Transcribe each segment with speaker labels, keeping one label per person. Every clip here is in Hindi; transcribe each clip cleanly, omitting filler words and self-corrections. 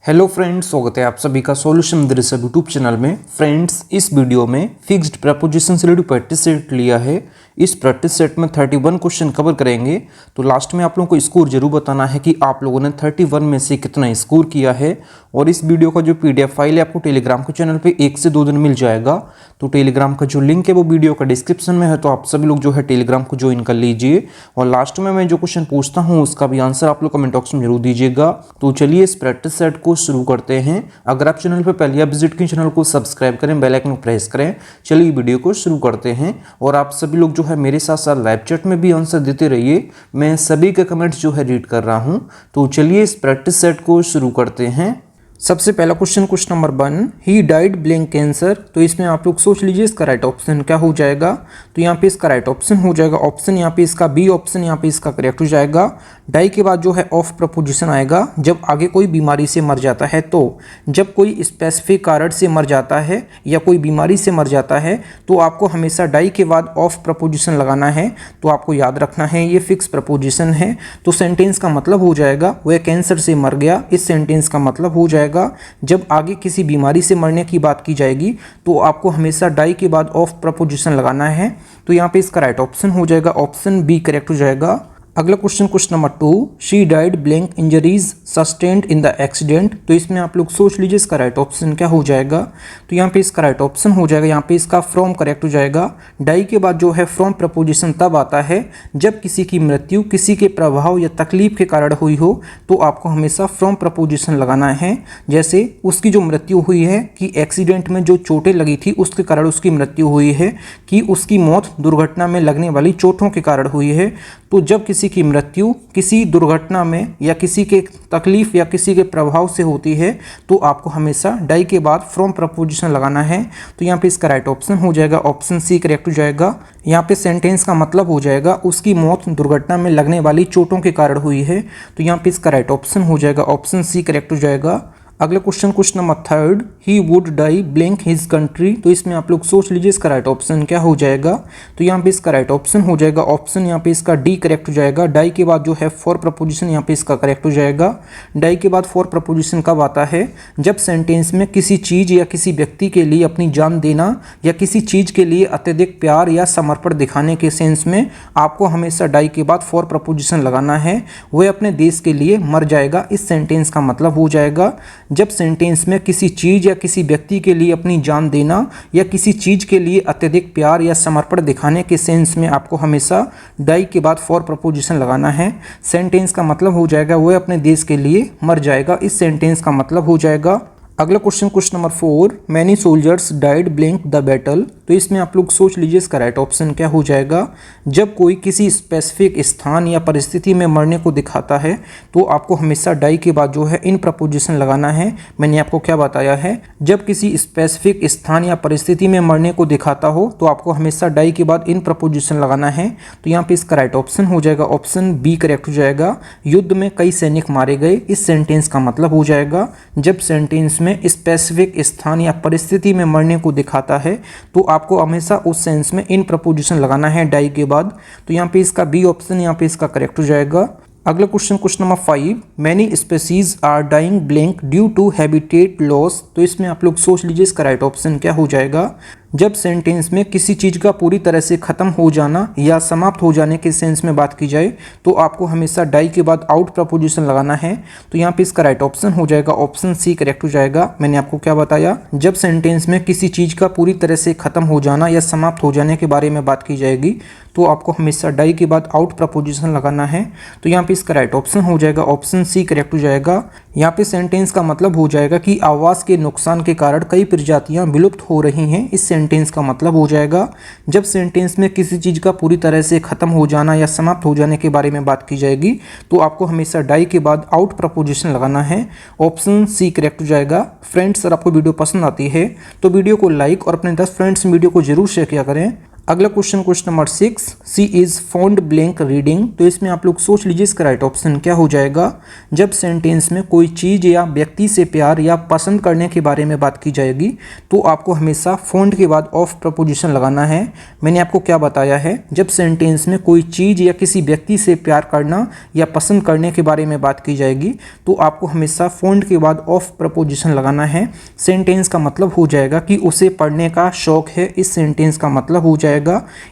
Speaker 1: हेलो फ्रेंड्स, स्वागत है आप सभी का सॉल्यूशन मदरसा यूट्यूब चैनल में। फ्रेंड्स, इस वीडियो में फिक्स्ड प्रपोजिशन से रिलेटेड प्रैक्टिस सेट लिया है। इस प्रैक्टिस सेट में 31 क्वेश्चन कवर करेंगे। तो लास्ट में आप लोगों को स्कोर जरूर बताना है कि आप लोगों ने 31 में से कितना स्कोर किया है। और इस वीडियो का जो PDF फाइल है आपको टेलीग्राम के चैनल पे 1 से 2 दिन मिल जाएगा। तो टेलीग्राम का जो लिंक है वो वीडियो का डिस्क्रिप्शन में है, तो आप सभी लोग जो है टेलीग्राम को ज्वाइन कर लीजिए। और लास्ट में मैं जो क्वेश्चन पूछता हूँ उसका भी आंसर आप लोग कमेंट बॉक्स में जरूर दीजिएगा। तो चलिए इस प्रैक्टिस सेट को शुरू करते हैं। अगर आप चैनल पर पहले विजिट करें, चैनल को सब्सक्राइब करें, बेल आइकन को प्रेस करें। चलिए वीडियो को शुरू करते हैं। और आप सभी लोग जो है मेरे साथ साथ लाइव चैट में भी आंसर देते रहिए, मैं सभी के कमेंट्स जो है रीड कर रहा हूं। तो चलिए इस प्रैक्टिस सेट को शुरू करते हैं। सबसे पहला question number 1, he died blank cancer. तो इसमें आप लोग सोच लीजिए इसका राइट ऑप्शन क्या हो जाएगा। तो यहाँ पे इसका राइट ऑप्शन हो जाएगा ऑप्शन, यहाँ पे इसका बी ऑप्शन, यहाँ पे इसका करेक्ट हो जाएगा। डाई के बाद जो है ऑफ प्रपोजिशन आएगा जब आगे कोई बीमारी से मर जाता है। तो जब कोई स्पेसिफिक कारण से मर जाता है या कोई बीमारी से मर जाता है तो आपको हमेशा डाई के बाद ऑफ प्रपोजिशन लगाना है। तो आपको याद रखना है ये फिक्स प्रपोजिशन है। तो सेंटेंस का मतलब हो जाएगा वह कैंसर से मर गया। इस सेंटेंस का मतलब हो जाएगा जब आगे किसी बीमारी से मरने की बात की जाएगी तो आपको हमेशा डाई के बाद ऑफ प्रपोजिशन लगाना है। तो यहाँ पे इसका राइट ऑप्शन हो जाएगा ऑप्शन बी करेक्ट हो जाएगा। अगला question number 2, she died blank injuries sustained in the accident. तो इसमें आप लोग सोच लीजिए इसका राइट ऑप्शन क्या हो जाएगा। तो यहाँ पे इसका राइट ऑप्शन हो जाएगा, यहाँ पे इसका फ्रॉम करेक्ट हो जाएगा। डाई के बाद जो है फ्रॉम प्रपोजिशन तब आता है जब किसी की मृत्यु किसी के प्रभाव या तकलीफ के कारण हुई हो, तो आपको हमेशा फ्रॉम प्रपोजिशन लगाना है। जैसे उसकी जो मृत्यु हुई है कि एक्सीडेंट में जो चोटें लगी थी उसके कारण उसकी मृत्यु हुई है, कि उसकी मौत दुर्घटना में लगने वाली चोटों के कारण हुई है। तो जब किसी की मृत्यु किसी दुर्घटना में या किसी के तकलीफ या किसी के प्रभाव से होती है तो आपको हमेशा डाई के बाद फ्रॉम प्रपोजिशन लगाना है। तो यहाँ पे इसका राइट ऑप्शन हो जाएगा ऑप्शन सी करेक्ट हो जाएगा। यहाँ पे सेंटेंस का मतलब हो जाएगा उसकी मौत दुर्घटना में लगने वाली चोटों के कारण हुई है। तो यहाँ पे इसका राइट ऑप्शन हो जाएगा ऑप्शन सी करेक्ट हो जाएगा। अगला question number 3, he would die blank his country. तो इसमें आप लोग सोच लीजिए इसका राइट ऑप्शन क्या हो जाएगा। तो यहाँ पे इसका राइट ऑप्शन हो जाएगा ऑप्शन, यहाँ पे इसका डी करेक्ट हो जाएगा। डाई के बाद जो है फॉर प्रपोजिशन, यहाँ पे इसका करेक्ट हो जाएगा। डाई के बाद फॉर प्रपोजिशन कब आता है, जब सेंटेंस में किसी चीज़ या किसी व्यक्ति के लिए अपनी जान देना या किसी चीज़ के लिए अत्यधिक प्यार या समर्पण दिखाने के सेंस में आपको हमेशा डाई के बाद फॉर प्रपोजिशन लगाना है। वह अपने देश के लिए मर जाएगा, इस सेंटेंस का मतलब हो जाएगा जब सेंटेंस में किसी चीज़ या किसी व्यक्ति के लिए अपनी जान देना या किसी चीज़ के लिए अत्यधिक प्यार या समर्पण दिखाने के सेंस में आपको हमेशा डाई के बाद फॉर प्रपोजिशन लगाना है। सेंटेंस का मतलब हो जाएगा वह अपने देश के लिए मर जाएगा, इस सेंटेंस का मतलब हो जाएगा। अगला question number 4, many soldiers died blank the battle. तो इसमें आप लोग सोच लीजिए इसका राइट ऑप्शन क्या हो जाएगा। जब कोई किसी स्पेसिफिक स्थान या परिस्थिति में मरने को दिखाता है तो आपको हमेशा डाई के बाद जो है इन प्रपोजिशन लगाना है। मैंने आपको क्या बताया है, जब किसी स्पेसिफिक स्थान या परिस्थिति में मरने को दिखाता हो तो आपको हमेशा डाई के बाद इन प्रपोजिशन लगाना है। तो यहाँ पे इसका राइट ऑप्शन हो जाएगा ऑप्शन बी करेक्ट हो जाएगा। युद्ध में कई सैनिक मारे गए, इस सेंटेंस का मतलब हो जाएगा जब सेंटेंस में स्पेसिफिक स्थान या परिस्थिति में मरने को दिखाता है तो आपको हमेशा उस सेंस में इन प्रपोजिशन लगाना है डाई के बाद। तो यहाँ पे इसका बी ऑप्शन, यहाँ पे इसका करेक्ट हो जाएगा। अगला question number 5, many species are dying blank due to habitat loss. तो इसमें आप लोग सोच लीजिए इसका राइट ऑप्शन क्या हो जाएगा। जब सेंटेंस में किसी चीज़ का पूरी तरह से ख़त्म हो जाना या समाप्त हो जाने के सेंस में बात की जाए तो आपको हमेशा डाई के बाद आउट प्रपोजिशन लगाना है। तो यहाँ पे इसका राइट ऑप्शन हो जाएगा ऑप्शन सी करेक्ट हो जाएगा। मैंने आपको क्या बताया, जब सेंटेंस में किसी चीज़ का पूरी तरह से ख़त्म हो जाना या समाप्त हो जाने के बारे में बात की जाएगी तो आपको हमेशा डाई के बाद आउट प्रपोजिशन लगाना है। तो यहाँ पे इसका राइट ऑप्शन हो जाएगा ऑप्शन सी करेक्ट हो जाएगा। यहाँ पे सेंटेंस का मतलब हो जाएगा कि आवास के नुकसान के कारण कई प्रजातियाँ विलुप्त हो रही हैं, इस सेंटेंस का मतलब हो जाएगा जब सेंटेंस में किसी चीज़ का पूरी तरह से ख़त्म हो जाना या समाप्त हो जाने के बारे में बात की जाएगी तो आपको हमेशा डाई के बाद आउट प्रपोजिशन लगाना है। ऑप्शन सी करेक्ट हो जाएगा। फ्रेंड्स, अगर आपको वीडियो पसंद आती है तो वीडियो को लाइक और अपने 10 फ्रेंड्स वीडियो को जरूर शेयर किया करें। अगला question number 6, she is fond blank reading. तो इसमें आप लोग सोच लीजिए इसका राइट ऑप्शन क्या हो जाएगा। जब सेंटेंस में कोई चीज़ या व्यक्ति से प्यार या पसंद करने के बारे में बात की जाएगी तो आपको हमेशा फॉन्ड के बाद ऑफ प्रपोजिशन लगाना है। मैंने आपको क्या बताया है, जब सेंटेंस में कोई चीज़ या किसी व्यक्ति से प्यार करना या पसंद करने के बारे में बात की जाएगी तो आपको हमेशा फॉन्ड के बाद ऑफ प्रपोजिशन लगाना है। सेंटेंस का मतलब हो जाएगा कि उसे पढ़ने का शौक है, इस सेंटेंस का मतलब हो जाएगा।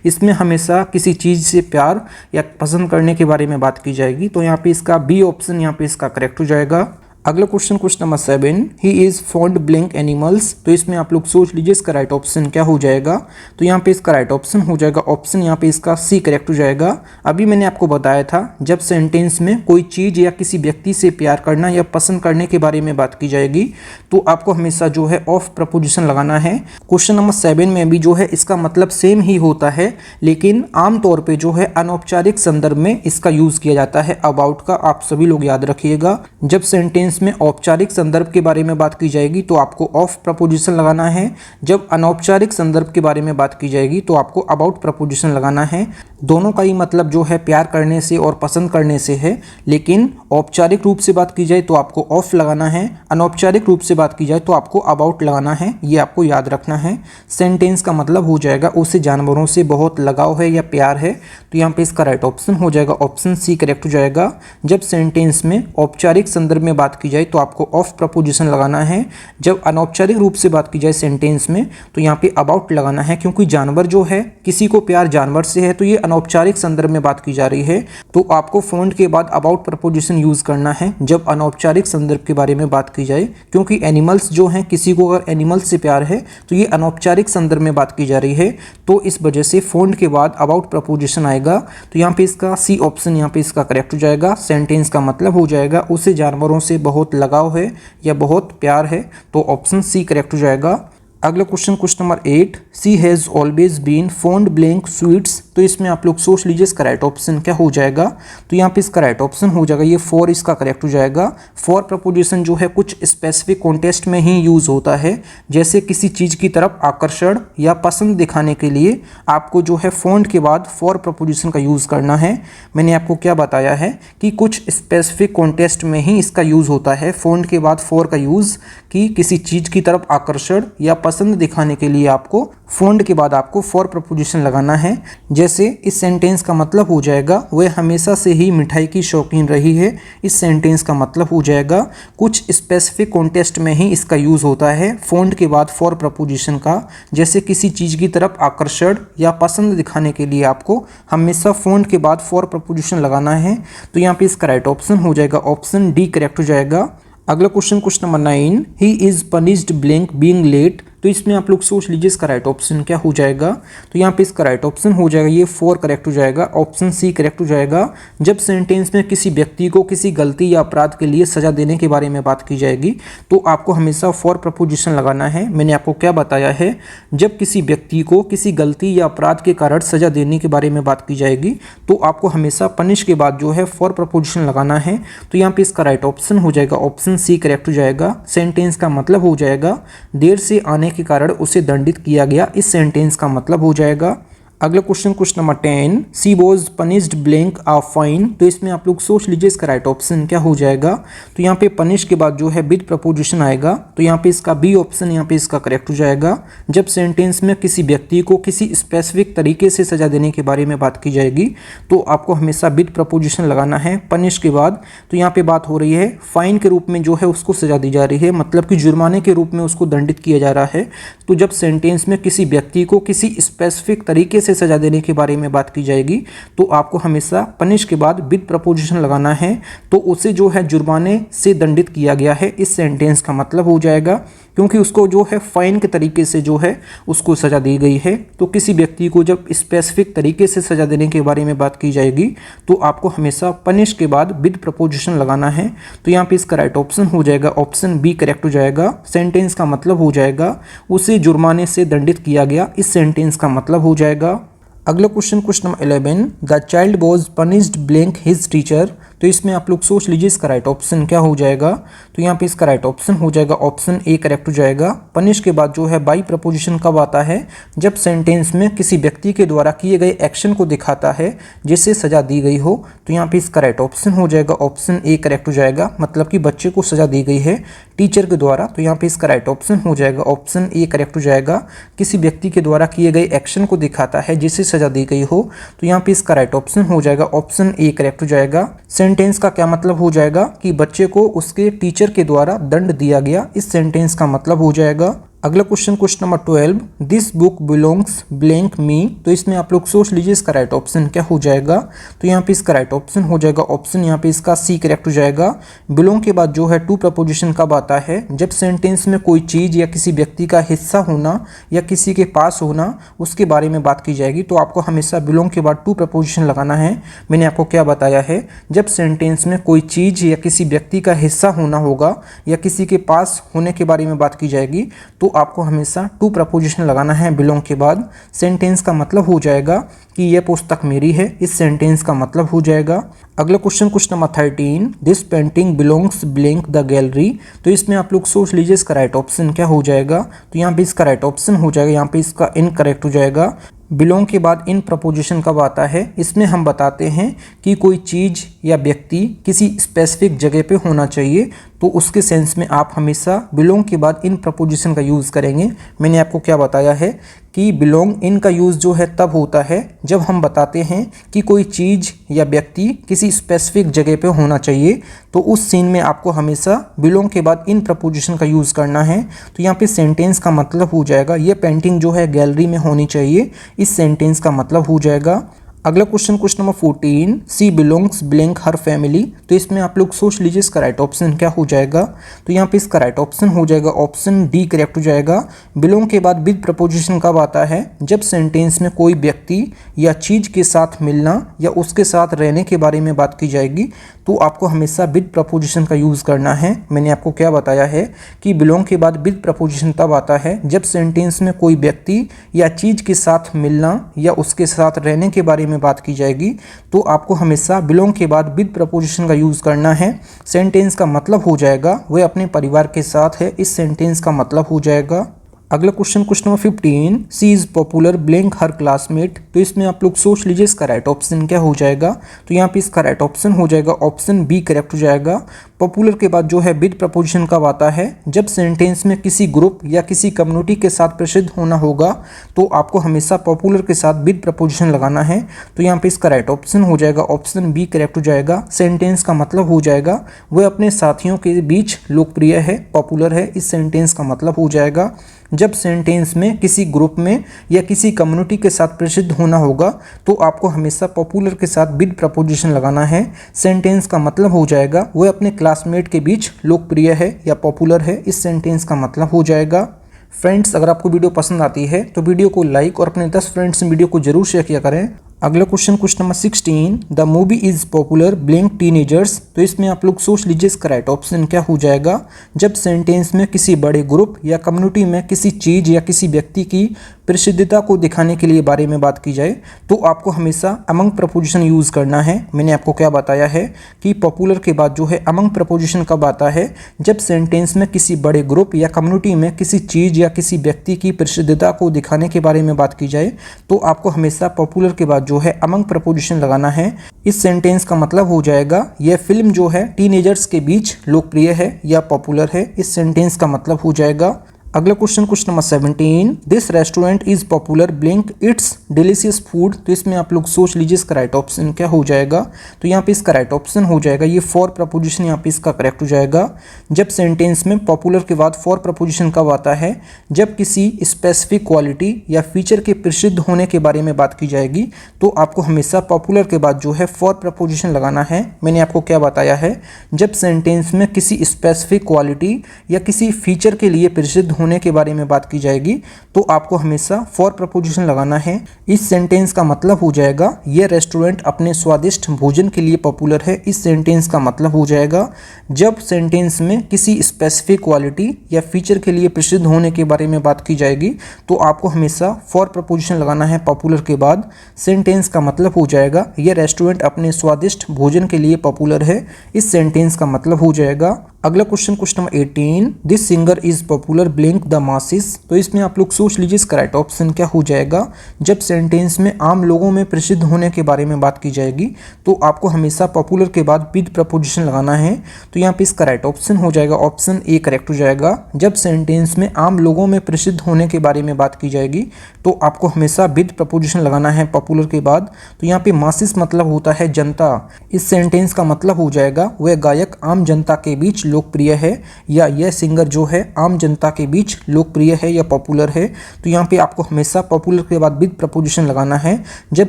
Speaker 1: इसमें हमेशा किसी चीज़ से प्यार या पसंद करने के बारे में बात की जाएगी, तो यहाँ पे इसका बी ऑप्शन यहाँ पे इसका करेक्ट हो जाएगा। अगला question number 7, he is fond blank animals. तो इसमें आप लोग सोच लीजिए इसका राइट ऑप्शन क्या हो जाएगा। तो यहाँ पे इसका राइट ऑप्शन हो जाएगा ऑप्शन यहाँ पे इसका सी करेक्ट हो जाएगा। अभी मैंने आपको बताया था जब सेंटेंस में कोई चीज़ या किसी व्यक्ति से प्यार करना या पसंद करने के बारे में बात की जाएगी तो आपको हमेशा जो है ऑफ प्रपोजिशन लगाना है। क्वेश्चन नंबर 7 में भी जो है इसका मतलब सेम ही होता है, लेकिन आमतौर पर जो है अनौपचारिक संदर्भ में इसका यूज़ किया जाता है अबाउट का। आप सभी लोग याद रखिएगा, जब सेंटेंस में औपचारिक संदर्भ के बारे में बात की जाएगी तो आपको ऑफ प्रपोजिशन लगाना है। जब अनौपचारिक संदर्भ के बारे में बात की जाएगी तो आपको अबाउट प्रपोजिशन लगाना है। दोनों का ही मतलब जो है प्यार करने से और पसंद करने से है, लेकिन औपचारिक रूप से बात की जाए तो आपको ऑफ लगाना है, अनौपचारिक रूप से बात की जाए तो आपको अबाउट लगाना है। ये आपको याद रखना है। सेंटेंस का मतलब हो जाएगा उसे जानवरों से बहुत लगाव है या प्यार है, तो यहाँ पे इसका राइट ऑप्शन हो जाएगा ऑप्शन सी करेक्ट हो जाएगा। जब सेंटेंस में औपचारिक संदर्भ में बात की जाए तो आपको ऑफ प्रपोजिशन लगाना है। जब अनौपचारिक रूप से बात की जाए सेंटेंस में तो यहाँ पे अबाउट लगाना है, क्योंकि जानवर जो है किसी को प्यार जानवर से है तो ये अनौपचारिक संदर्भ में बात की जा रही है, तो आपको फॉन्ड के बाद अबाउट प्रपोजिशन यूज करना है जब अनौपचारिक संदर्भ के बारे में बात की जाए, क्योंकि एनिमल्स जो हैं किसी को अगर एनिमल्स से प्यार है तो ये अनौपचारिक संदर्भ में बात की जा रही है, तो इस वजह से फॉन्ड के बाद अबाउट प्रपोजिशन आएगा। तो यहाँ पे इसका सी ऑप्शन यहाँ पे इसका करेक्ट हो जाएगा। सेंटेंस का मतलब हो जाएगा उसे जानवरों से बहुत लगाव है या बहुत प्यार है, तो ऑप्शन सी करेक्ट हो जाएगा। अगला question number 8, she has always been fond blank sweets. तो इसमें आप लोग सोच लीजिए इसका राइट ऑप्शन क्या हो जाएगा। तो यहाँ पे इसका राइट ऑप्शन हो जाएगा ये फॉर, इसका करेक्ट हो जाएगा। फॉर प्रपोजिशन जो है कुछ स्पेसिफिक कॉन्टेक्स्ट में ही यूज़ होता है, जैसे किसी चीज़ की तरफ आकर्षण या पसंद दिखाने के लिए आपको जो है फॉन्ड के बाद फॉर प्रपोजिशन का यूज़ करना है। मैंने आपको क्या बताया है कि कुछ स्पेसिफिक कॉन्टेक्स्ट में ही इसका यूज़ होता है फॉन्ड के बाद फॉर का यूज़, कि किसी चीज़ की तरफ आकर्षण या पसंद दिखाने के लिए आपको फॉन्ड के बाद आपको फॉर प्रपोजिशन लगाना है। जैसे इस सेंटेंस का मतलब हो जाएगा वह हमेशा से ही मिठाई की शौकीन रही है। इस सेंटेंस का मतलब हो जाएगा कुछ स्पेसिफिक कॉन्टेक्स्ट में ही इसका यूज़ होता है फॉन्ड के बाद फॉर प्रपोजिशन का, जैसे किसी चीज़ की तरफ आकर्षण या पसंद दिखाने के लिए आपको हमेशा फॉन्ड के बाद फॉर प्रपोजिशन लगाना है। तो यहाँ पे इसका राइट ऑप्शन हो जाएगा ऑप्शन डी करेक्ट हो जाएगा। अगला question number 9, he is punished blank being late. तो इसमें आप लोग सोच लीजिए इसका राइट ऑप्शन क्या हो जाएगा। तो यहाँ पे इसका राइट ऑप्शन हो जाएगा ये फॉर करेक्ट हो जाएगा, ऑप्शन सी करेक्ट हो जाएगा। जब सेंटेंस में किसी व्यक्ति को किसी गलती या अपराध के लिए सजा देने के बारे में बात की जाएगी तो आपको हमेशा फॉर प्रपोजिशन लगाना है। मैंने आपको क्या बताया है, जब किसी व्यक्ति को किसी गलती या अपराध के कारण सजा देने के बारे में बात की जाएगी तो आपको हमेशा पनिश के बाद जो है फॉर प्रपोजिशन लगाना है। तो यहाँ पे इसका राइट ऑप्शन हो जाएगा ऑप्शन सी करेक्ट हो जाएगा। सेंटेंस का मतलब हो जाएगा देर से आने के कारण उसे दंडित किया गया, इस सेंटेंस का मतलब हो जाएगा। अगला question number 10, she was punished blank a fine. तो इसमें आप लोग सोच लीजिए इसका राइट ऑप्शन क्या हो जाएगा। तो यहाँ पे पनिश के बाद जो है विद प्रपोजिशन आएगा, तो यहाँ पे इसका बी ऑप्शन यहाँ पे इसका करेक्ट हो जाएगा। जब सेंटेंस में किसी व्यक्ति को किसी स्पेसिफिक तरीके से सजा देने के बारे में बात की जाएगी तो आपको हमेशा विद प्रपोजिशन लगाना है पनिश के बाद। तो यहाँ पे बात हो रही है फाइन के रूप में जो है उसको सजा दी जा रही है, मतलब कि जुर्माने के रूप में उसको दंडित किया जा रहा है। तो जब सेंटेंस में किसी व्यक्ति को किसी स्पेसिफिक तरीके से सजा देने के बारे में बात की जाएगी तो आपको हमेशा पनिश के बाद विद प्रपोजिशन लगाना है, तो उसे जो है जुर्माने से दंडित किया गया है, इस सेंटेंस का मतलब हो जाएगा, क्योंकि उसको जो है फाइन के तरीके से जो है उसको सजा दी गई है। तो किसी व्यक्ति को जब स्पेसिफिक तरीके से सजा देने के बारे में बात की जाएगी तो आपको हमेशा पनिश के बाद विद प्रपोजिशन लगाना है। तो यहाँ पे इसका राइट ऑप्शन हो जाएगा ऑप्शन बी करेक्ट हो जाएगा। सेंटेंस का मतलब हो जाएगा उसे जुर्माने से दंडित किया गया, इस सेंटेंस का मतलब हो जाएगा। अगला question number 11, the child was punished blank his teacher. तो इसमें आप लोग सोच लीजिए इसका राइट ऑप्शन क्या हो जाएगा। तो तो यहाँ पे इसका राइट ऑप्शन हो जाएगा ऑप्शन ए करेक्ट हो जाएगा। पनिश के बाद जो है बाई प्रपोजिशन कब आता है, जब सेंटेंस में किसी व्यक्ति के द्वारा किए गए एक्शन को दिखाता है जिससे सजा दी गई हो। तो यहाँ पे इसका राइट ऑप्शन हो जाएगा ऑप्शन ए करेक्ट हो जाएगा, मतलब कि बच्चे को सजा दी गई है टीचर के द्वारा। तो यहाँ पे इसका राइट ऑप्शन हो जाएगा ऑप्शन ए करेक्ट हो जाएगा। किसी व्यक्ति के द्वारा किए गए एक्शन को दिखाता है जिससे सजा दी गई हो, तो यहाँ पे इसका राइट ऑप्शन हो जाएगा ऑप्शन ए करेक्ट हो जाएगा। सेंटेंस का क्या मतलब हो जाएगा कि बच्चे को उसके टीचर के द्वारा दंड दिया गया, इस सेंटेंस का मतलब हो जाएगा। अगला question number 12, this book belongs blank me. तो इसमें आप लोग सोच लीजिए इसका राइट ऑप्शन क्या हो जाएगा। तो यहाँ पे इसका राइट ऑप्शन हो जाएगा ऑप्शन यहाँ पे इसका सी करेक्ट हो जाएगा। बिलोंग के बाद जो है टू प्रपोजिशन कब आता है, जब सेंटेंस में कोई चीज़ या किसी व्यक्ति का हिस्सा होना या किसी के पास होना उसके बारे में बात की जाएगी। तो आपको हमेशा बिलोंग के बाद टू प्रपोजिशन लगाना है। मैंने आपको क्या बताया है, जब सेंटेंस में कोई चीज़ या किसी व्यक्ति का हिस्सा होना होगा या किसी के पास होने के बारे में बात की जाएगी तो आपको हमेशा टू प्रपोजिशन लगाना है बिलोंग के बाद। सेंटेंस का मतलब हो जाएगा कि यह पुस्तक मेरी है, इस सेंटेंस का मतलब हो जाएगा। अगला question number 13, this painting belongs blank the gallery. तो इसमें आप लोग सोच लीजिए इसका राइट ऑप्शन क्या हो जाएगा। तो यहाँ पे इसका राइट ऑप्शन हो जाएगा, यहाँ पे इसका इनकरेक्ट हो जाएगा। बिलोंग के बाद इन प्रपोजिशन कब आता है, इसमें हम बताते हैं कि कोई चीज़ या व्यक्ति किसी स्पेसिफिक जगह पे होना चाहिए, तो उसके सेंस में आप हमेशा बिलोंग के बाद इन प्रपोजिशन का यूज़ करेंगे। मैंने आपको क्या बताया है कि बिलोंग इन का यूज़ जो है तब होता है जब हम बताते हैं कि कोई चीज़ या व्यक्ति किसी स्पेसिफिक जगह पे होना चाहिए, तो उस सीन में आपको हमेशा बिलोंग के बाद इन प्रपोजिशन का यूज़ करना है। तो यहाँ पे सेंटेंस का मतलब हो जाएगा ये पेंटिंग जो है गैलरी में होनी चाहिए, इस सेंटेंस का मतलब हो जाएगा। अगला क्वेश्चन नंबर 14, सी बिलोंग्स ब्लैंक हर फैमिली। तो इसमें आप लोग सोच लीजिए इसका राइट ऑप्शन क्या हो जाएगा। तो यहाँ पे इसका राइट ऑप्शन हो जाएगा ऑप्शन डी करेक्ट हो जाएगा। बिलोंग के बाद विद प्रपोजिशन कब आता है, जब सेंटेंस में कोई व्यक्ति या चीज़ के साथ मिलना या उसके साथ रहने के बारे में बात की जाएगी, तो आपको हमेशा विद प्रपोजिशन का यूज़ करना है। मैंने आपको क्या बताया है कि बिलोंग के बाद विद प्रपोजिशन तब आता है जब सेंटेंस में कोई व्यक्ति या चीज़ के साथ मिलना या उसके साथ रहने के बारे में बात की जाएगी, तो आपको हमेशा बिलोंग के बाद विद प्रपोजिशन का यूज़ करना है। सेंटेंस का मतलब हो जाएगा वह अपने परिवार के साथ है, इस सेंटेंस का मतलब हो जाएगा। अगला question number 15, she is popular blank her classmate. तो इसमें आप लोग सोच लीजिए इसका राइट ऑप्शन क्या हो जाएगा। तो यहाँ पे इसका राइट ऑप्शन हो जाएगा ऑप्शन बी करेक्ट हो जाएगा। पॉपुलर के बाद जो है विद प्रपोजिशन कब आता है, जब सेंटेंस में किसी ग्रुप या किसी कम्युनिटी के साथ प्रसिद्ध होना होगा, तो आपको हमेशा पॉपुलर के साथ विद प्रपोजिशन लगाना है। तो यहाँ पे इसका राइट ऑप्शन हो जाएगा ऑप्शन बी करेक्ट हो जाएगा। सेंटेंस का मतलब हो जाएगा वह अपने साथियों के बीच लोकप्रिय है, पॉपुलर है, इस सेंटेंस का मतलब हो जाएगा। जब सेंटेंस में किसी ग्रुप में या किसी कम्युनिटी के साथ प्रसिद्ध होना होगा, तो आपको हमेशा पॉपुलर के साथ विद प्रपोजिशन लगाना है। सेंटेंस का मतलब हो जाएगा वह अपने क्लासमेट के बीच लोकप्रिय है या पॉपुलर है, इस सेंटेंस का मतलब हो जाएगा। फ्रेंड्स, अगर आपको वीडियो पसंद आती है तो वीडियो को लाइक और अपने 10 फ्रेंड्स में वीडियो को जरूर शेयर किया करें। अगला question number 16, the movie is popular blank teenagers. तो इसमें आप लोग सोच लीजिए इसका राइट ऑप्शन क्या हो जाएगा। जब सेंटेंस में किसी बड़े ग्रुप या कम्युनिटी में किसी चीज़ या किसी व्यक्ति की प्रसिद्धता को दिखाने के लिए बारे में बात की जाए, तो आपको हमेशा अमंग प्रपोजिशन यूज़ करना है। मैंने आपको क्या बताया है कि पॉपुलर के बाद जो है अमंग प्रपोजिशन कब आता है, जब सेंटेंस में किसी बड़े ग्रुप या कम्युनिटी में किसी चीज़ या किसी व्यक्ति की प्रसिद्धता को दिखाने के बारे में बात की जाए, तो आपको हमेशा पॉपुलर के बाद जो है अमंग प्रपोजिशन लगाना है। इस सेंटेंस का मतलब हो जाएगा यह फिल्म जो है टीनेजर्स के बीच लोकप्रिय है या पॉपुलर है, इस सेंटेंस का मतलब हो जाएगा। अगला question number 17, this restaurant is popular blank it's delicious food. तो इसमें आप लोग सोच लीजिए इसका राइट ऑप्शन क्या हो जाएगा। तो यहाँ पे इसका राइट ऑप्शन हो जाएगा ये फॉर प्रपोजिशन, यहाँ पे इसका करेक्ट हो जाएगा। जब सेंटेंस में पॉपुलर के बाद फॉर प्रपोजिशन कब आता है, जब किसी स्पेसिफिक क्वालिटी या फीचर के प्रसिद्ध होने के बारे में बात की जाएगी, तो आपको हमेशा पॉपुलर के बाद जो है फॉर प्रपोजिशन लगाना है। मैंने आपको क्या बताया है, जब सेंटेंस में किसी स्पेसिफिक क्वालिटी या किसी फीचर के लिए प्रसिद्ध होने के बारे में बात की जाएगी, तो आपको हमेशा फॉर प्रपोजिशन लगाना है। इस सेंटेंस का मतलब हो जाएगा यह रेस्टोरेंट अपने स्वादिष्ट भोजन के लिए पॉपुलर है, इस सेंटेंस का मतलब हो जाएगा जब सेंटेंस में किसी स्पेसिफिक क्वालिटी या फीचर के लिए प्रसिद्ध होने के बारे में बात की जाएगी, तो आपको हमेशा फॉर प्रपोजिशन लगाना है पॉपुलर के बाद। सेंटेंस का मतलब हो जाएगा यह रेस्टोरेंट अपने स्वादिष्ट भोजन के लिए पॉपुलर है, इस सेंटेंस का मतलब हो जाएगा। अगला question number 18, this singer is popular blink the masses. तो इसमें आप लोग सोच लीजिए इसका राइट ऑप्शन क्या हो जाएगा। जब सेंटेंस में आम लोगों में प्रसिद्ध होने के बारे में बात की जाएगी तो आपको हमेशा पॉपुलर के बाद विद प्रपोजिशन लगाना है। तो यहाँ पे इसका राइट ऑप्शन हो जाएगा ऑप्शन ए करेक्ट हो जाएगा। जब सेंटेंस में आम लोगों में प्रसिद्ध होने के बारे में बात की जाएगी तो आपको हमेशा विद प्रपोजिशन लगाना है पॉपुलर के बाद। तो यहाँ पे मासिस मतलब होता है जनता। इस सेंटेंस का मतलब हो जाएगा वह गायक आम जनता के बीच लोकप्रिय है, या यह सिंगर जो है आम जनता के बीच लोकप्रिय है या पॉपुलर है। तो यहाँ पे आपको हमेशा पॉपुलर के बाद विद प्रपोजिशन लगाना है जब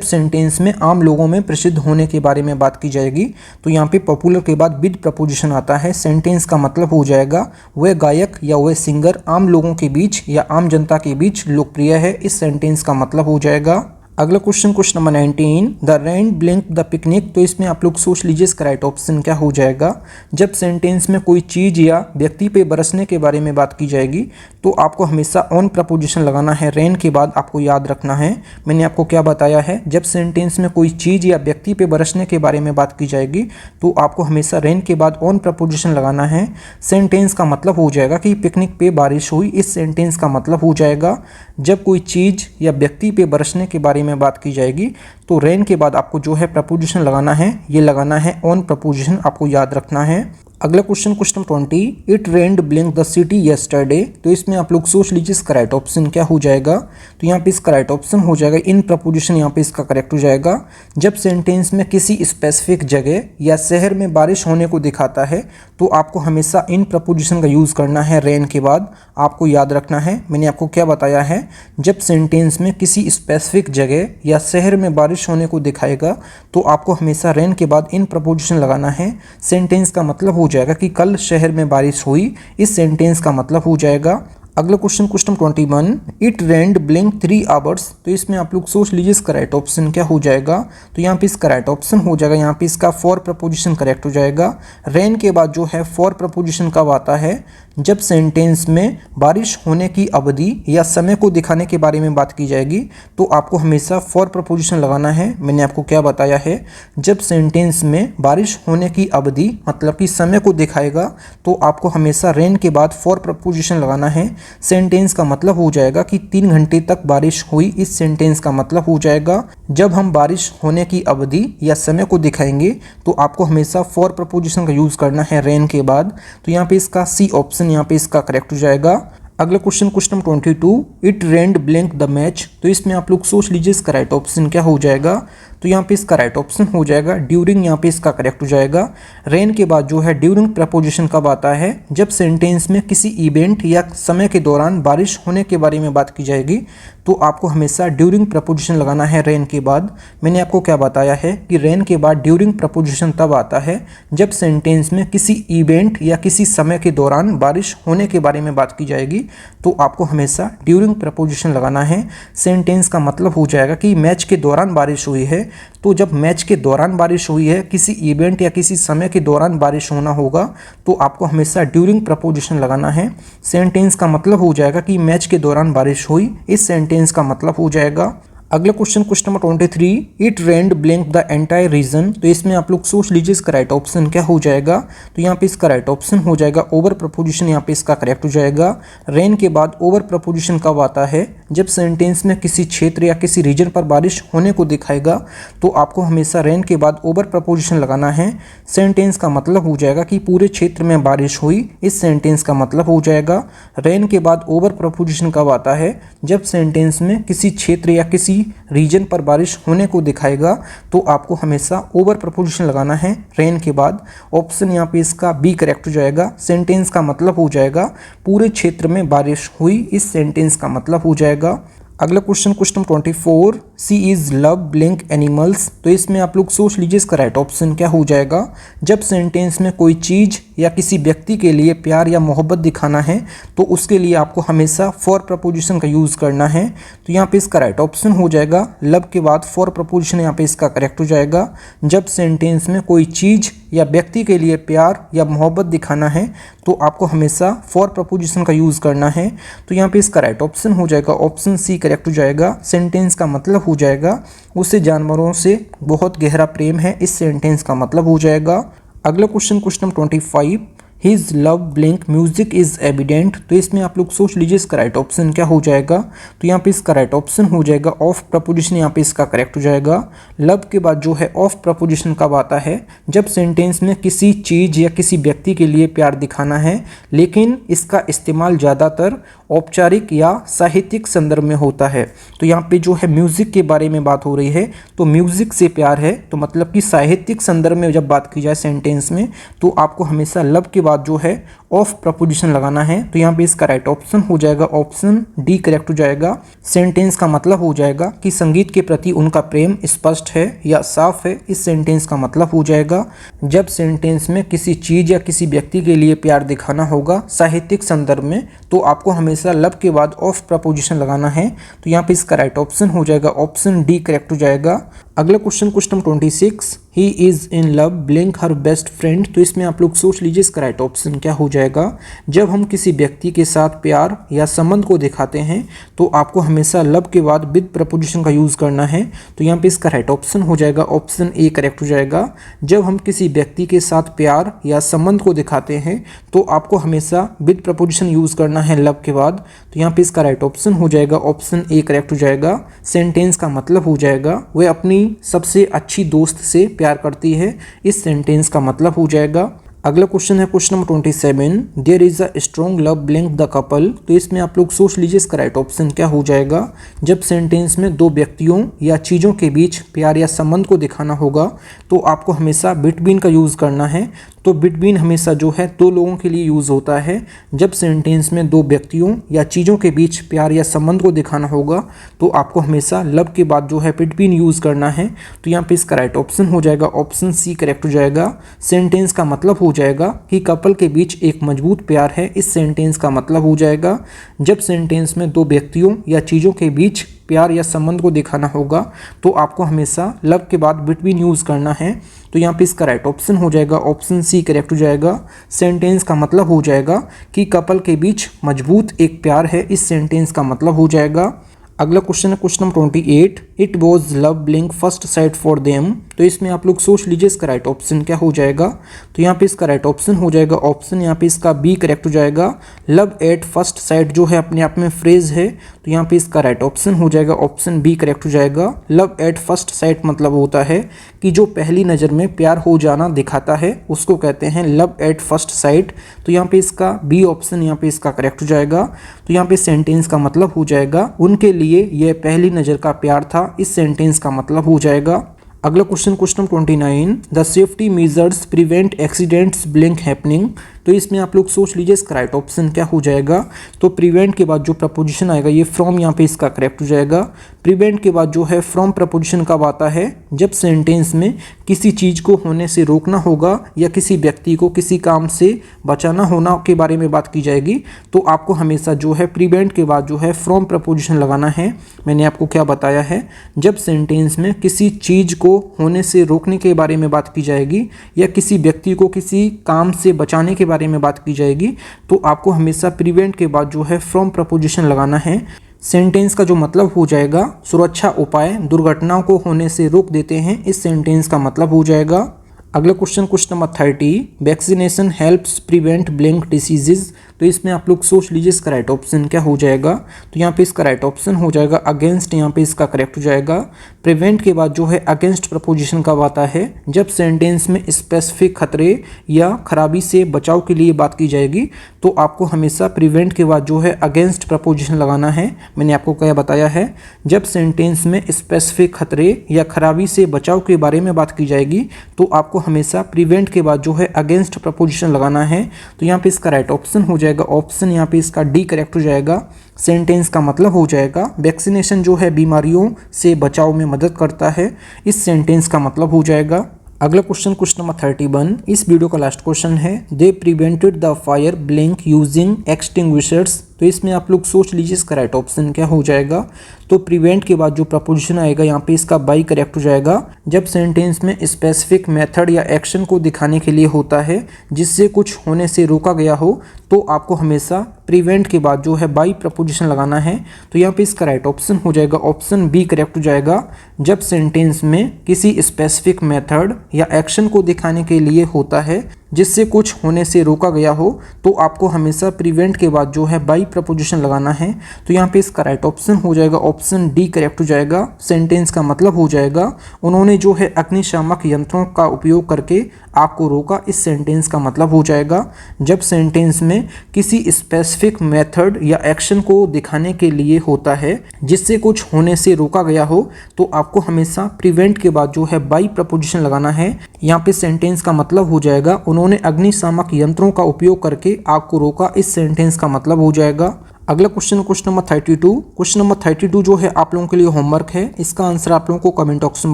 Speaker 1: सेंटेंस में आम लोगों में प्रसिद्ध होने के बारे में बात की जाएगी। तो यहाँ पे पॉपुलर के बाद विद प्रपोजिशन आता है। सेंटेंस का मतलब हो जाएगा वह गायक या वह सिंगर आम लोगों के बीच या आम जनता के बीच लोकप्रिय है। इस सेंटेंस का मतलब हो जाएगा। अगला question number 19, the rain blink the picnic. तो इसमें आप लोग सोच लीजिए इसका राइट ऑप्शन क्या हो जाएगा। जब सेंटेंस में कोई चीज़ या व्यक्ति पे बरसने के बारे में बात की जाएगी तो आपको हमेशा ऑन प्रपोजिशन लगाना है। रेन के बाद आपको याद रखना है, मैंने आपको क्या बताया है, जब सेंटेंस में कोई चीज़ या व्यक्ति पे बरसने के बारे में बात की जाएगी तो आपको हमेशा रेन के बाद ऑन प्रपोजिशन लगाना है। सेंटेंस का मतलब हो जाएगा कि पिकनिक पे बारिश हुई। इस सेंटेंस का मतलब हो जाएगा जब कोई चीज़ या व्यक्ति पे बरसने के बारे में बात की जाएगी तो रेन के बाद आपको जो है प्रपोजिशन लगाना है, ये लगाना है ऑन प्रपोजिशन, आपको याद रखना है। अगला question number 20, it rained blink the city yesterday. तो इसमें आप लोग सोच लीजिए इसका राइट ऑप्शन क्या हो जाएगा। तो यहाँ पे इसका राइट ऑप्शन हो जाएगा इन प्रपोजिशन, यहाँ पे इसका करेक्ट हो जाएगा। जब सेंटेंस में किसी स्पेसिफिक जगह या शहर में बारिश होने को दिखाता है तो आपको हमेशा इन प्रपोजिशन का यूज़ करना है रेन के बाद। आपको याद रखना है, मैंने आपको क्या बताया है, जब सेंटेंस में किसी स्पेसिफिक जगह या शहर में बारिश होने को दिखाएगा तो आपको हमेशा रेन के बाद इन प्रपोजिशन लगाना है। सेंटेंस का मतलब हो जाएगा कि कल शहर में बारिश हुई। इस सेंटेंस का मतलब हो जाएगा। अगला question number 21, it rained blink 3 hours. तो इसमें आप लोग सोच लीजिए इसका राइट ऑप्शन क्या हो जाएगा। तो यहाँ पे इसका राइट ऑप्शन हो जाएगा, यहाँ पे इसका फॉर प्रपोजिशन करेक्ट हो जाएगा। रेन के बाद जो है फॉर प्रपोजिशन कब आता है, जब सेंटेंस में बारिश होने की अवधि या समय को दिखाने के बारे में बात की जाएगी तो आपको हमेशा फॉर प्रपोजिशन लगाना है। मैंने आपको क्या बताया है, जब सेंटेंस में बारिश होने की अवधि मतलब कि समय को दिखाएगा तो आपको हमेशा रेन के बाद फॉर प्रपोजिशन लगाना है। सेंटेंस का मतलब हो जाएगा कि 3 घंटे तक बारिश हुई। इस सेंटेंस का मतलब हो जाएगा जब हम बारिश होने की अवधि या समय को दिखाएंगे तो आपको हमेशा फॉर प्रपोजिशन का यूज़ करना है रेन के बाद। तो यहाँ पे इसका सी ऑप्शन यहाँ पे इसका करेक्ट हो जाएगा। अगला question number 22, it rained blink the match. तो इसमें आप लोग सोच लीजिए इसका राइट ऑप्शन क्या हो जाएगा। तो यहाँ पे इसका राइट ऑप्शन हो जाएगा ड्यूरिंग, यहाँ पे इसका करेक्ट हो जाएगा। रेन के बाद जो है ड्यूरिंग प्रपोजिशन कब आता है, जब सेंटेंस में किसी इवेंट या समय के दौरान बारिश होने के बारे में बात की जाएगी तो आपको हमेशा ड्यूरिंग प्रपोजिशन लगाना है रेन के बाद। मैंने आपको क्या बताया है कि रेन के बाद ड्यूरिंग प्रपोजिशन तब आता है जब सेंटेंस में किसी इवेंट या किसी समय के दौरान बारिश होने के बारे में बात की जाएगी तो आपको हमेशा ड्यूरिंग प्रपोजिशन लगाना है। सेंटेंस का मतलब हो जाएगा कि मैच के दौरान बारिश हुई है। तो जब मैच के दौरान बारिश हुई है, किसी इवेंट या किसी समय के दौरान बारिश होना होगा तो आपको हमेशा ड्यूरिंग प्रपोजिशन लगाना है। सेंटेंस का मतलब हो जाएगा कि मैच के दौरान बारिश हुई। इस सेंटेंस का मतलब हो जाएगा। अगला question number 23, it rained blink the entire reason. तो इसमें आप लोग सोच लीजिए इसका राइट ऑप्शन क्या हो जाएगा। तो यहाँ पे इसका राइट ऑप्शन हो जाएगा ओवर प्रपोजिशन, यहाँ पे इसका करेक्ट हो जाएगा। रेन के बाद ओवर प्रपोजिशन कब आता है, जब सेंटेंस में किसी क्षेत्र या किसी रीजन पर बारिश होने को दिखाएगा तो आपको हमेशा रेन के बाद ओवर प्रपोजिशन लगाना है। सेंटेंस का मतलब हो जाएगा कि पूरे क्षेत्र में बारिश हुई। इस सेंटेंस का मतलब हो जाएगा। रेन के बाद ओवर प्रपोजिशन कब आता है, जब सेंटेंस में किसी क्षेत्र या किसी रीजन पर बारिश होने को दिखाएगा तो आपको हमेशा ओवर प्रपोजिशन लगाना है रेन के बाद। ऑप्शन यहाँ पे इसका बी करेक्ट हो जाएगा। सेंटेंस का मतलब हो जाएगा पूरे क्षेत्र में बारिश हुई। इस सेंटेंस का मतलब हो जाएगा। अगला question number 24, she is love blank animals. तो इसमें आप लोग सोच लीजिए इसका राइट ऑप्शन क्या हो जाएगा। जब सेंटेंस में कोई चीज़ या किसी व्यक्ति के लिए प्यार या मोहब्बत दिखाना है तो उसके लिए आपको हमेशा फॉर प्रपोजिशन का यूज़ करना है। तो यहाँ पे इसका राइट ऑप्शन हो जाएगा लव के बाद फॉर प्रपोजिशन, यहाँ पे इसका करेक्ट हो जाएगा। जब सेंटेंस में कोई चीज़ या व्यक्ति के लिए प्यार या मोहब्बत दिखाना है तो आपको हमेशा फॉर प्रपोजिशन का यूज़ करना है। तो यहाँ पे इसका राइट ऑप्शन हो जाएगा ऑप्शन सी करेक्ट हो जाएगा। सेंटेंस का मतलब हो जाएगा उसे जानवरों से बहुत गहरा प्रेम है। इस सेंटेंस का मतलब हो जाएगा। अगला question number 25, his love blink music is evident. तो इसमें आप लोग सोच लीजिए इसका राइट ऑप्शन क्या हो जाएगा। तो यहाँ पे इसका राइट ऑप्शन हो जाएगा ऑफ प्रपोजिशन, यहाँ पे इसका करेक्ट हो जाएगा। लव के बाद जो है ऑफ प्रपोजिशन कब आता है, जब सेंटेंस में किसी चीज या किसी व्यक्ति के लिए प्यार दिखाना है, लेकिन इसका इस्तेमाल ज़्यादातर औपचारिक या साहित्यिक संदर्भ में होता है। तो यहाँ पे जो है म्यूजिक के बारे में बात हो रही है, तो म्यूजिक से प्यार है, तो मतलब कि साहित्यिक संदर्भ में जब बात की जाए सेंटेंस में, तो आपको हमेशा लव के बाद जो है ऑफ प्रपोजिशन लगाना है। तो यहाँ पे इसका राइट ऑप्शन हो जाएगा ऑप्शन डी करेक्ट हो जाएगा। सेंटेंस का मतलब हो जाएगा कि संगीत के प्रति उनका प्रेम स्पष्ट है या साफ है। इस सेंटेंस का मतलब हो जाएगा जब सेंटेंस में किसी चीज या किसी व्यक्ति के लिए प्यार दिखाना होगा साहित्यिक संदर्भ में, तो आपको हमेशा लव के बाद ऑफ प्रपोजिशन लगाना है। तो यहाँ पे इसका राइट ऑप्शन हो जाएगा ऑप्शन डी करेक्ट हो जाएगा। अगला question number 26, he is in love blink her best friend. तो इसमें आप लोग सोच लीजिए इसका राइट ऑप्शन क्या हो जाएगा। जब हम किसी व्यक्ति के साथ प्यार या संबंध को दिखाते हैं, तो आपको हमेशा लव के बाद विद प्रपोजिशन का यूज करना है। तो यहाँ पे इसका राइट ऑप्शन हो जाएगा ऑप्शन ए करेक्ट हो जाएगा। जब हम किसी व्यक्ति के साथ प्यार या संबंध को दिखाते हैं, तो आपको हमेशा विद प्रपोजिशन यूज करना है लव के बाद। तो यहाँ पे इसका राइट ऑप्शन हो जाएगा ऑप्शन ए करेक्ट हो जाएगा। सेंटेंस का मतलब हो जाएगा वह अपनी सबसे अच्छी दोस्त से प्यार करती है। इस सेंटेंस का मतलब हो जाएगा। अगला क्वेश्चन है question number 27, there is a strong love blank the couple. तो इसमें आप लोग सोच लीजिए इसका राइट ऑप्शन क्या हो जाएगा। जब सेंटेंस में दो व्यक्तियों या चीज़ों के बीच प्यार या संबंध को दिखाना होगा, तो आपको हमेशा बिटवीन का यूज़ करना है। तो बिटवीन हमेशा जो है दो लोगों के लिए यूज़ होता है। जब सेंटेंस में दो व्यक्तियों या चीज़ों के बीच प्यार या संबंध को दिखाना होगा, तो आपको हमेशा लव के बाद जो है बिटवीन यूज़ करना है। तो यहाँ पे इसका राइट ऑप्शन हो जाएगा ऑप्शन सी करेक्ट हो जाएगा। सेंटेंस का मतलब हो जाएगा कि कपल के बीच एक मजबूत प्यार है। इस सेंटेंस का मतलब हो जाएगा जब सेंटेंस में दो व्यक्तियों या चीज़ों के बीच प्यार या संबंध को दिखाना होगा, तो आपको हमेशा लव के बाद बिटवीन यूज़ करना है। तो यहाँ पे इसका राइट ऑप्शन हो जाएगा ऑप्शन सी करेक्ट हो जाएगा। सेंटेंस का मतलब हो जाएगा कि कपल के बीच मजबूत एक प्यार है। इस सेंटेंस का मतलब हो जाएगा। अगला क्वेश्चन है question number 28, it was love blink first sight for them. तो इसमें आप लोग सोच लीजिए इसका राइट ऑप्शन क्या हो जाएगा। तो यहाँ पे इसका राइट ऑप्शन हो जाएगा ऑप्शन यहाँ पे इसका बी करेक्ट हो जाएगा। लव एट फर्स्ट साइट जो है अपने आप में फ्रेज है, तो यहाँ पे इसका राइट ऑप्शन हो जाएगा ऑप्शन बी करेक्ट हो जाएगा। लव एट फर्स्ट साइट मतलब होता है कि जो पहली नज़र में प्यार हो जाना दिखाता है, उसको कहते हैं लव एट फर्स्ट साइट। तो यहाँ पे इसका बी ऑप्शन यहाँ पे इसका करेक्ट हो जाएगा। तो यहाँ पे सेंटेंस का मतलब हो जाएगा उनके लिए यह पहली नज़र का प्यार था। इस सेंटेंस का मतलब हो जाएगा। अगला question question 29, the safety measures prevent accidents blink happening. तो इसमें आप लोग सोच लीजिए इसका राइट ऑप्शन क्या हो जाएगा। तो प्रिवेंट के बाद जो प्रपोजिशन आएगा ये फ्रॉम यहाँ पे इसका करेक्ट हो जाएगा। प्रिवेंट के बाद जो है फ्रॉम प्रपोजिशन कब आता है, जब सेंटेंस में किसी चीज़ को होने से रोकना होगा या किसी व्यक्ति को किसी काम से बचाना होना के बारे में बात की जाएगी, तो आपको हमेशा जो है प्रिवेंट के बाद जो है फ्रॉम प्रपोजिशन लगाना है। मैंने आपको क्या बताया है, जब सेंटेंस में किसी चीज़ को होने से रोकने के बारे में बात की जाएगी या किसी व्यक्ति को किसी काम से बचाने के बारे में बात की जाएगी, तो आपको हमेशा प्रिवेंट के बाद जो है फ्रॉम प्रपोजिशन लगाना है। सेंटेंस का जो मतलब हो जाएगा सुरक्षा उपाय दुर्घटनाओं को होने से रोक देते हैं। इस सेंटेंस का मतलब हो जाएगा। अगला question question number 30, vaccination helps prevent blink diseases. तो इसमें आप लोग सोच लीजिए इसका राइट ऑप्शन क्या हो जाएगा। तो यहाँ पे इसका राइट ऑप्शन हो जाएगा अगेंस्ट, यहाँ पे इसका करेक्ट हो जाएगा। प्रिवेंट के बाद जो है अगेंस्ट प्रपोजिशन कब आता है, जब सेंटेंस में स्पेसिफिक खतरे या खराबी से बचाव के लिए बात की जाएगी, तो आपको हमेशा प्रिवेंट के बाद जो है अगेंस्ट प्रपोजिशन लगाना है। मैंने आपको क्या बताया है, जब सेंटेंस में स्पेसिफिक खतरे या खराबी से बचाव के बारे में बात की जाएगी, तो आपको हमेशा प्रिवेंट के बाद जो है अगेंस्ट प्रपोजिशन लगाना है। तो यहाँ पे इसका राइट ऑप्शन हो जाएगा ऑप्शन यहाँ पे इसका डी करेक्ट हो जाएगा। सेंटेंस का मतलब हो जाएगा वैक्सीनेशन जो है बीमारियों से बचाव में मदद करता है। इस सेंटेंस का मतलब हो जाएगा। अगला क्वेश्चन क्वेश्चन नंबर 31, इस वीडियो का लास्ट क्वेश्चन है, they prevented the fire blank using extinguishers. तो इसमें आप लोग सोच लीजिए इसका राइट ऑप्शन क्या हो जाएगा। तो प्रिवेंट के बाद जो प्रपोजिशन आएगा यहाँ पे इसका बाई करेक्ट हो जाएगा। जब सेंटेंस में स्पेसिफिक मेथड या एक्शन को दिखाने के लिए होता है जिससे कुछ होने से रोका गया हो तो आपको हमेशा प्रिवेंट के बाद जो है बाई प्रपोजिशन लगाना है। तो यहाँ पे इसका राइट ऑप्शन हो जाएगा ऑप्शन बी करेक्ट हो जाएगा। जब सेंटेंस में किसी स्पेसिफिक मेथड या एक्शन को दिखाने के लिए होता है जिससे कुछ होने से रोका गया हो तो आपको हमेशा प्रिवेंट के बाद जो है बाई प्रपोजिशन लगाना है। तो यहाँ पे इसका राइट ऑप्शन हो जाएगा ऑप्शन डी करेक्ट हो जाएगा। सेंटेंस का मतलब हो जाएगा उन्होंने जो है अग्निशामक यंत्रों का उपयोग करके आग को रोका। इस सेंटेंस का मतलब हो जाएगा जब सेंटेंस में किसी स्पेसिफिक मेथड या एक्शन को दिखाने के लिए होता है जिससे कुछ होने से रोका गया हो तो आपको हमेशा प्रिवेंट के बाद जो है बाई प्रपोजिशन लगाना है। यहाँ पे सेंटेंस का मतलब हो जाएगा उन्होंने अग्निशामक यंत्रों का उपयोग करके आग को रोका। इस सेंटेंस का मतलब हो जाएगा। अगला क्वेश्चन नंबर 32। क्वेश्चन नंबर 32 जो है आप लोगों के लिए होमवर्क है। इसका आंसर आप लोगों को कमेंट बॉक्स में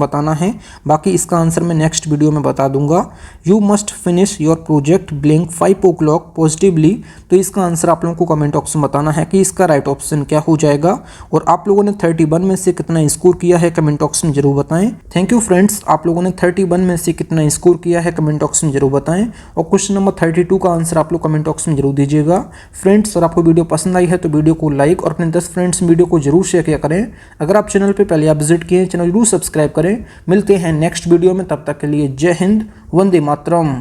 Speaker 1: बताना है, बाकी इसका आंसर मैं नेक्स्ट वीडियो में बता दूंगा। You must finish your project blink 5 o'clock positively. तो इसका आंसर आप लोगों को कमेंट बॉक्स में बताना है कि इसका राइट ऑप्शन क्या हो जाएगा। और आप लोगों ने 31 में से कितना स्कोर किया है कमेंट बॉक्स में जरूर बताएं। थैंक यू फ्रेंड्स, आप लोगों ने 31 में से कितना स्कोर किया है कमेंट बॉक्स में जरूर बताएं। और क्वेश्चन नंबर 32 का आंसर आप लोग कमेंट बॉक्स में जरूर दीजिएगा। फ्रेंड्स, और आपको वीडियो पसंद आई है तो वीडियो को लाइक और अपने 10 फ्रेंड्स वीडियो को जरूर शेयर किया करें। अगर आप चैनल पे पहले आप विजिट किए चैनल जरूर सब्सक्राइब करें। मिलते हैं नेक्स्ट वीडियो में, तब तक के लिए जय हिंद, वंदे मातरम।